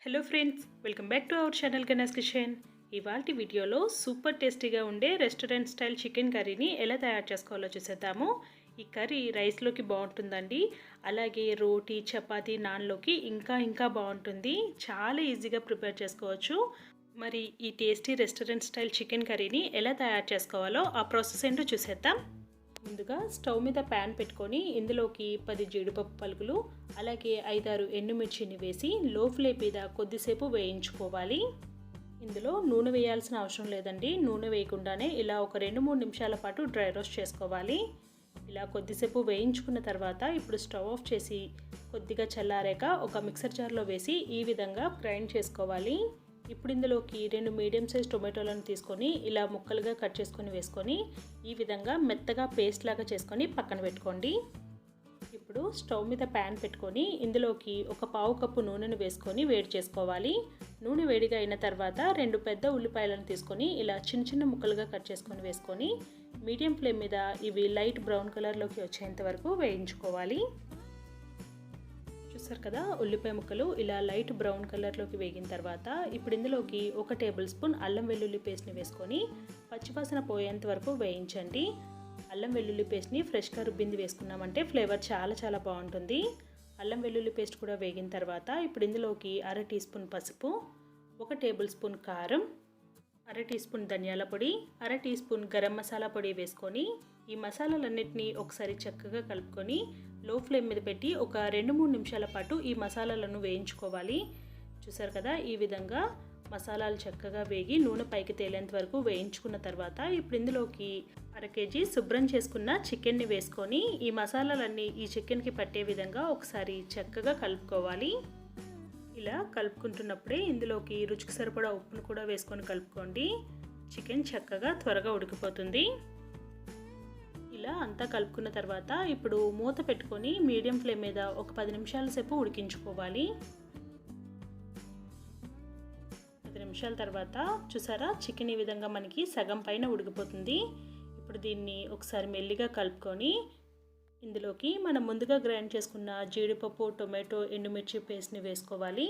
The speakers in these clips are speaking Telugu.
Hello friends, welcome back to our channel Ganesh kitchen. ఇవాల్టి వీడియోలో సూపర్ టేస్టీగా ఉండే రెస్టారెంట్ స్టైల్ చికెన్ కర్రీని ఎలా తయారు చేసుకోవాలో చూసేద్దాము. ఈ కర్రీ రైస్లోకి బాగుంటుందండి, అలాగే రోటీ, చపాతీ, నాన్లోకి ఇంకా బాగుంటుంది. చాలా ఈజీగా ప్రిపేర్ చేసుకోవచ్చు. మరి ఈ టేస్టీ రెస్టారెంట్ స్టైల్ చికెన్ కర్రీని ఎలా తయారు చేసుకోవాలో ఆ ప్రాసెస్ ఏంటో చూసేద్దాం. ముందుగా స్టవ్ మీద ప్యాన్ పెట్టుకొని ఇందులోకి 10 జీడిపప్పు పలుకులు, అలాగే 5-6 ఎండుమిర్చిని వేసి లో ఫ్లేమ్ మీద కొద్దిసేపు వేయించుకోవాలి. ఇందులో నూనె వేయాల్సిన అవసరం లేదండి. నూనె వేయకుండానే ఇలా ఒక 2-3 నిమిషాల పాటు డ్రై రోస్ట్ చేసుకోవాలి. ఇలా కొద్దిసేపు వేయించుకున్న తర్వాత ఇప్పుడు స్టవ్ ఆఫ్ చేసి కొద్దిగా చల్లారాక ఒక మిక్సర్ జార్లో వేసి ఈ విధంగా గ్రైండ్ చేసుకోవాలి. ఇప్పుడు ఇందులోకి 2 మీడియం సైజ్ టొమాటోలను తీసుకొని ఇలా ముక్కలుగా కట్ చేసుకొని వేసుకొని ఈ విధంగా మెత్తగా పేస్ట్ లాగా చేసుకొని పక్కన పెట్టుకోండి. ఇప్పుడు స్టవ్ మీద ప్యాన్ పెట్టుకొని ఇందులోకి ఒక పావు కప్పు నూనెను వేసుకొని వేడి చేసుకోవాలి. నూనె వేడిగా అయిన తర్వాత 2 పెద్ద ఉల్లిపాయలను తీసుకొని ఇలా చిన్న ముక్కలుగా కట్ చేసుకొని వేసుకొని మీడియం ఫ్లేమ్ మీద ఇవి లైట్ బ్రౌన్ కలర్లోకి వచ్చేంత వరకు వేయించుకోవాలి. చూసారు కదా, ఉల్లిపాయ ముక్కలు ఇలా లైట్ బ్రౌన్ కలర్లోకి వేగిన తర్వాత ఇప్పుడు ఇందులోకి 1 టేబుల్ స్పూన్ అల్లం వెల్లుల్లి పేస్ట్ని వేసుకొని పచ్చివాసన పోయేంత వరకు వేయించండి. అల్లం వెల్లుల్లి పేస్ట్ని ఫ్రెష్గా రుబ్బింది వేసుకున్నామంటే ఫ్లేవర్ చాలా బాగుంటుంది. అల్లం వెల్లుల్లి పేస్ట్ కూడా వేగిన తర్వాత ఇప్పుడు ఇందులోకి 1/2 టీ స్పూన్ పసుపు, 1 టేబుల్ స్పూన్ కారం, 1/2 టీ స్పూన్ ధనియాల పొడి, 1/2 టీ స్పూన్ గరం మసాలా పొడి వేసుకొని ఈ మసాలాలన్నింటినీ ఒకసారి చక్కగా కలుపుకొని లో ఫ్లేమ్ మీద పెట్టి ఒక 2-3 నిమిషాల పాటు ఈ మసాలాలను వేయించుకోవాలి. చూసారు కదా, ఈ విధంగా మసాలాలు చక్కగా వేగి నూనె పైకి తేలేంత వరకు వేయించుకున్న తర్వాత ఇప్పుడు ఇందులోకి 1/2 కేజీ శుభ్రం చేసుకున్న చికెన్ని వేసుకొని ఈ మసాలాలన్నీ ఈ చికెన్కి పట్టే విధంగా ఒకసారి చక్కగా కలుపుకోవాలి. ఇలా కలుపుకుంటున్నప్పుడే ఇందులోకి రుచికి సరిపడా ఉప్పును కూడా వేసుకొని కలుపుకోండి. చికెన్ చక్కగా త్వరగా ఉడికిపోతుంది. ఇలా అంతా కలుపుకున్న తర్వాత ఇప్పుడు మూత పెట్టుకొని మీడియం ఫ్లేమ్ మీద ఒక 10 నిమిషాల సేపు ఉడికించుకోవాలి. 10 నిమిషాల తర్వాత చూసారా, చికెన్ ఈ విధంగా మనకి సగం పైన ఉడికిపోతుంది. ఇప్పుడు దీన్ని ఒకసారి మెల్లిగా కలుపుకొని ఇందులోకి మనం ముందుగా గ్రైండ్ చేసుకున్న జీడిపప్పు, టొమాటో, ఎండుమిర్చి పేస్ట్ని వేసుకోవాలి.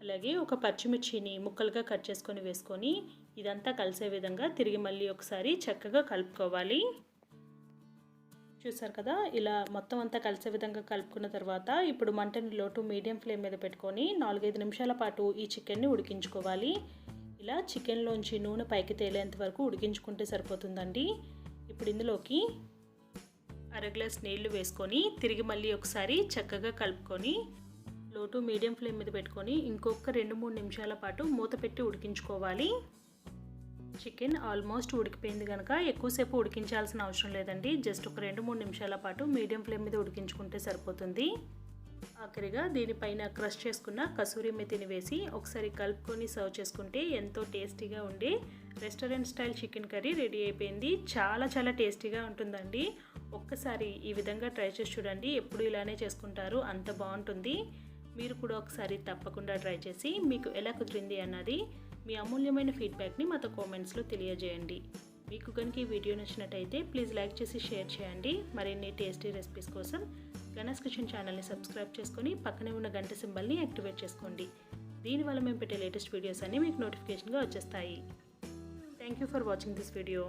అలాగే ఒక పచ్చిమిర్చిని ముక్కలుగా కట్ చేసుకొని వేసుకొని ఇదంతా కలిసే విధంగా తిరిగి మళ్ళీ ఒకసారి చక్కగా కలుపుకోవాలి. చూసారు కదా, ఇలా మొత్తం అంతా కలిసే విధంగా కలుపుకున్న తర్వాత ఇప్పుడు మంటని లో టు మీడియం ఫ్లేమ్ మీద పెట్టుకొని 4-5 నిమిషాల పాటు ఈ చికెన్ని ఉడికించుకోవాలి. ఇలా చికెన్లోంచి నూనె పైకి తేలేంత వరకు ఉడికించుకుంటే సరిపోతుందండి. ఇప్పుడు ఇందులోకి 1/2 గ్లాస్ నీళ్లు వేసుకొని తిరిగి మళ్ళీ ఒకసారి చక్కగా కలుపుకొని లో టు మీడియం ఫ్లేమ్ మీద పెట్టుకొని ఇంకొక 2-3 నిమిషాల పాటు మూత పెట్టి ఉడికించుకోవాలి. చికెన్ ఆల్మోస్ట్ ఉడికిపోయింది కనుక ఎక్కువసేపు ఉడికించాల్సిన అవసరం లేదండి. జస్ట్ ఒక 2-3 నిమిషాల పాటు మీడియం ఫ్లేమ్ మీద ఉడికించుకుంటే సరిపోతుంది. ఆఖరిగా దీనిపైన క్రష్ చేసుకున్న కసూరి మెతిని వేసి ఒకసారి కలుపుకొని సర్వ్ చేసుకుంటే ఎంతో టేస్టీగా ఉండే restaurant style chicken curry ready అయిపోయింది. చాలా టేస్టీగా ఉంటుందండి. ఒక్కసారి ఈ విధంగా ట్రై చేసి చూడండి. ఎప్పుడు ఇలానే చేసుకుంటారు, అంత బాగుంటుంది. మీరు కూడా ఒకసారి తప్పకుండా ట్రై చేసి మీకు ఎలా కుదిరింది అన్నది మీ అమూల్యమైన ఫీడ్బ్యాక్ని మాతో కామెంట్స్లో తెలియజేయండి. మీకు కనుక ఈ వీడియో నచ్చినట్టయితే ప్లీజ్ లైక్ చేసి షేర్ చేయండి. మరిన్ని టేస్టీ రెసిపీస్ కోసం గణేష్ కిచెన్ ఛానల్ని సబ్స్క్రైబ్ చేసుకొని పక్కనే ఉన్న గంట సింబల్ని యాక్టివేట్ చేసుకోండి. దీనివల్ల మేము పెట్టే లేటెస్ట్ వీడియోస్ అన్నీ మీకు నోటిఫికేషన్గా వచ్చేస్తాయి. Thank you for watching this video.